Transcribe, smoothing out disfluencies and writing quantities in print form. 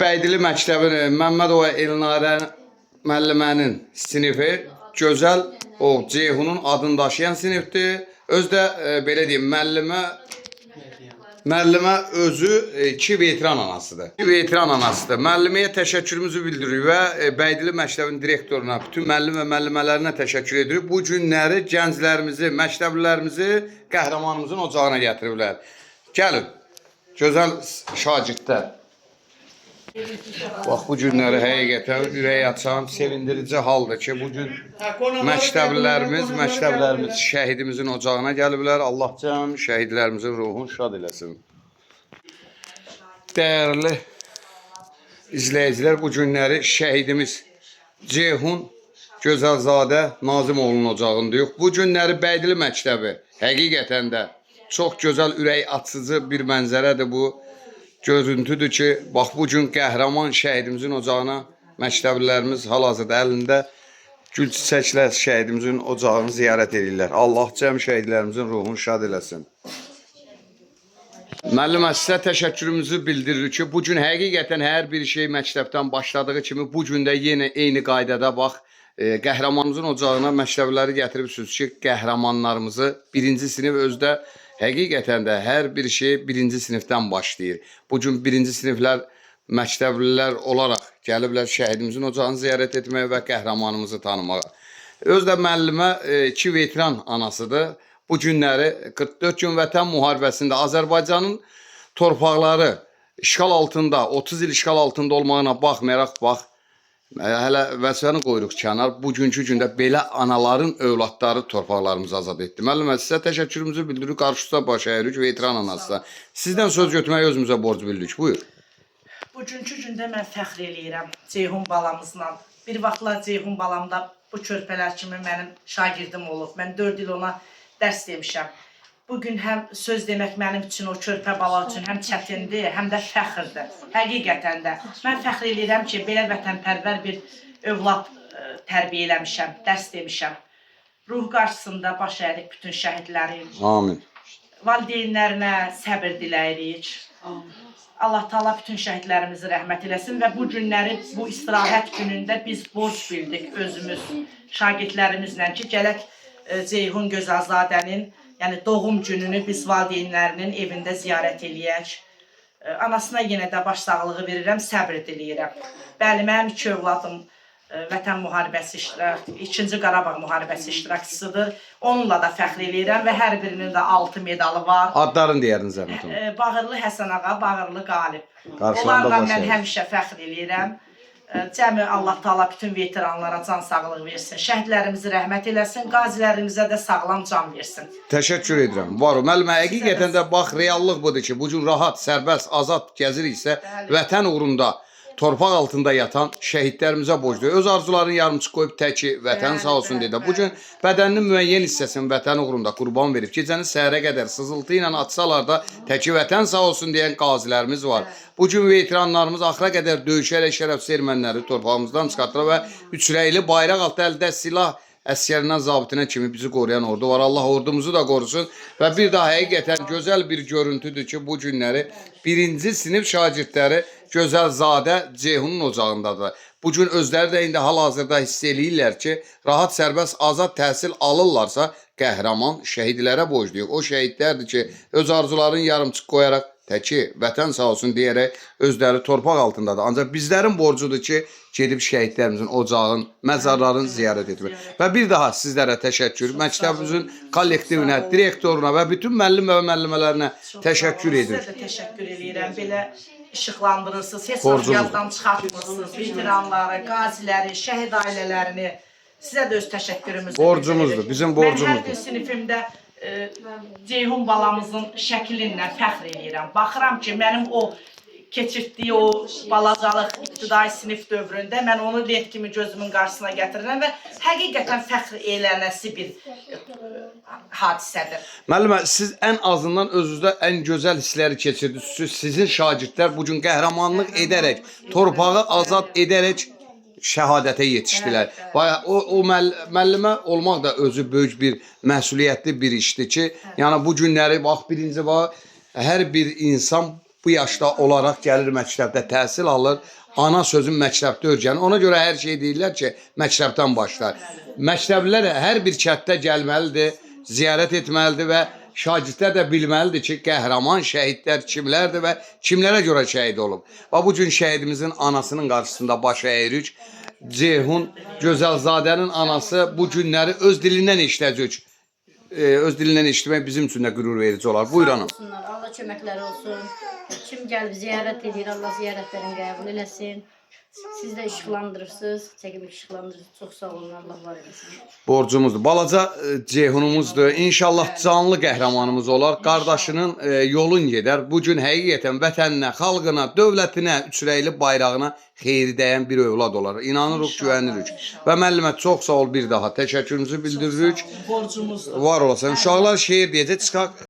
Bəydili məktəbinin Məmmədova Elnarə müəllimənin sinifi gözəl o Ceyhunun adını daşıyan sinifdir. Özdə belə deyim, müəllimə özü 2 veteran anasıdır. 2 veteran anasıdır. Müəlliməyə təşəkkürümüzü bildiririk və Bəydili məktəbinin direktoruna, bütün müəllim və müəllimələrinə təşəkkür edirik. Bu günləri gənclərimizi, məktəblilərimizi qəhrəmanımızın ocağına gətiriblər. Gəlin, gözəl şagirdlər. Bax, bu günləri həqiqətən ürək açan, sevindirici haldır ki, bugün məktəblilərimiz şəhidimizin ocağına gəliblər. Allah cəm şəhidlərimizin ruhunu şad eləsin. Dəyərli izləyicilər, bu günləri şəhidimiz Ceyhun Gözəlzadə Nazimoğlu'nun ocağındayıq. Bu günləri Bəydili məktəbi həqiqətən də çox gözəl, ürək açıcı bir mənzərədir bu. Görüntüdür ki, bax, bu gün qəhrəman şəhidimizin ocağına məktəblilərimiz hal-hazırda əlində gül çiçəklə şəhidimizin ocağını ziyarət edirlər. Allah cəm şəhidlərimizin ruhunu şad eləsin. Müəllimə, sizə təşəkkürümüzü bildiririk ki, bu gün həqiqətən hər bir şey məktəbdən başladığı kimi bu gün də yenə eyni qaydada bax, qəhrəmanımızın ocağına məktəbləri gətiribsiniz ki, qəhrəmanlarımızı birinci sinif özdə həqiqətən də hər bir şey birinci sinifdən başlayır. Bugün birinci siniflər, məktəblilər olaraq gəliblər şəhidimizin ocağını ziyarət etməyə və qəhrəmanımızı tanımağa. Özdə müəllimə 2 veteran anasıdır. Bu günləri 44 gün vətən müharibəsində Azərbaycanın torpaqları işğal altında, 30 il işğal altında olmağına baxmayaraq, bax, hələ vəzifəni qoyuruq kənar. Bugünkü gündə belə anaların övladları torpaqlarımızı azad etdi. Müəllimə, sizə təşəkkürümüzü bildiririk. Qarşınızda baş əyirik veteran anasına. Sizdən söz götürməyi özümüzə borc bilirik. Buyur. Bugünkü gündə mən fəxr eləyirəm Ceyhun balamızla. Bir vaxtlar Ceyhun balam da bu körpələr kimi mənim şagirdim olub. Mən 4 il ona dərs demişəm. Bugün həm söz demək mənim üçün, o körpə bala üçün həm çətindir, həm də fəxrdir. Həqiqətən də. Mən fəxr edirəm ki, belə vətənpərvər bir övlad tərbiyə eləmişəm, dərs demişəm. Ruh qarşısında baş əyirik bütün şəhidlərin. Amin. Valideynlərinə səbir diləyirik. Allah Taala bütün şəhidlərimizi rəhmət eləsin və bu günləri, bu istirahət günündə biz borc bildik özümüz, şagirdlərimizlə ki, gələk Ceyhun Gözəlzadənin doğum gününü biz valideynlərinin evində ziyarət eləyək. Anasına yenə də başsağlığı verirəm, səbr diləyirəm. Bəli, mənim 2 övladım vətən müharibəsi iştirak, 2-ci Qarabağ müharibəsi iştirakçısıdır. Onunla da fəxr eləyirəm və hər birinin də 6 medalı var. Adlarını deyərdiniz zəhmət olun. Bağırlı Həsən ağa, Bağırlı Qalib. Onlarla mən həmişə fəxr eləyirəm. Cəmi Allah Taala bütün veteranlara can sağlığı versin. Şəhidlərimizi rəhmət eləsin, qazilərimizə də sağlam can versin. Təşəkkür edirəm. Var o. Müəllimə, həqiqətən də bax, reallıq budur ki, bu gün rahat, sərbəst, azad gəziriksə, vətən uğrunda, torpaq altında yatan şəhidlərimizə borcluyuz. Öz arzularını yarımçıq qoyub təki vətən sağ olsun deyə. Bugün bədəninin müəyyən hissəsini vətən uğrunda qurban verib. Gecəni səhərə qədər sızıltı ilə atsalar da təki vətən sağ olsun deyən qazilərimiz var. Bugün veteranlarımız axıra qədər döyüşərək şərəfsiz erməniləri torpağımızdan çıxartdılar və üçrəyli bayraq altı əldə silah əsgərindən zabitinə kimi bizi qoruyan ordu var. Allah ordumuzu da qorusun və bir daha həqiqətən gözəl bir görüntüdür ki, bu günləri birinci sinif şagirdləri Gözəlzadə Ceyhunun ocağındadır. Bugün özləri də indi hal-hazırda hiss eləyirlər ki, rahat, sərbəst, azad təhsil alırlarsa qəhrəman şəhidlərə borcluyuq. O şəhidlərdir ki, öz arzularını yarımçıq qoyaraq təki vətən sağ olsun deyərək özləri torpaq altındadır. Ancaq bizlərin borcudur ki, gedib şəhidlərimizin ocağın, məzarlarını ziyarət etmək. Və bir daha sizlərə təşəkkür, məktəbimizin kollektivinə, direktoruna və bütün müəllim və müəllimələrinə təşəkkür edirik. Sizə də təşəkkür edirəm. Belə işıqlandırırsınız, heç vaxt yaddan çıxartmırsınız. Veteranları, qaziləri, şəhid ailələrini. Sizə də öz təşəkkürümüzü borcumuzdur, bizim borcumuzdur. Mən hər bir sinifimdə Ceyhun balamızın şəklinlə fəxr edirəm. Baxıram ki, mənim o keçirtdiyi o balacalıq ibtidai sinif dövründə mən onu lent kimi gözümün qarşısına gətirirəm və həqiqətən fəxr elənəsi bir hadisədir. Müəllimə, siz ən azından özünüzdə ən gözəl hissləri keçirdiniz. Sizin şagirdlər bugün qəhrəmanlıq edərək, torpağı azad edərək şəhadətə yetişdilər. O müəllimə olmaq da özü böyük bir məsuliyyətli bir işdir ki, yəni bu günləri bax, birinci hər bir insan bu yaşda olaraq gəlir məktəbdə təhsil alır. Ana sözün məktəbdə öyrənir. Ona görə hər şey deyirlər ki, məktəbdən başlar. Məktəblilər hər bir kənddə gəlməlidir, ziyarət etməlidir və şagirdlər də bilməlidir ki, qəhrəman şəhidlər kimlərdir və kimlərə görə şəhid olub. Və bu gün şəhidimizin anasının qarşısında baş əyirik. Ceyhun Gözəlzadənin anası bu günləri öz dilindən işlədəcək. Öz dilindən eşitmək bizim üçün də qürur verici olar. Buyur hanım. Allah köməkləri olsun. Kim gəlib ziyarət edir, Allah ziyarətlərini qəbul eləsin. Siz də işıqlandırırsınız, çəkib işıqlandırırsınız. Çox sağ olun, Allah var eləsin. Borcumuzdur. Balaca Ceyhunumuzdur. İnşallah canlı qəhrəmanımız olar. Qardaşının yolun gedər. Bu gün həqiqətən vətəninə, xalqına, dövlətinə, üçrəyli bayrağına xeyri dəyən bir övlad olar. İnanırıq, güvənirik. Və müəllimə çox sağ ol bir daha. Təşəkkürümüzü bildiririk. Borcumuzdur. Var olasan. Uşaqlar şeir deyəcək, çıxaq.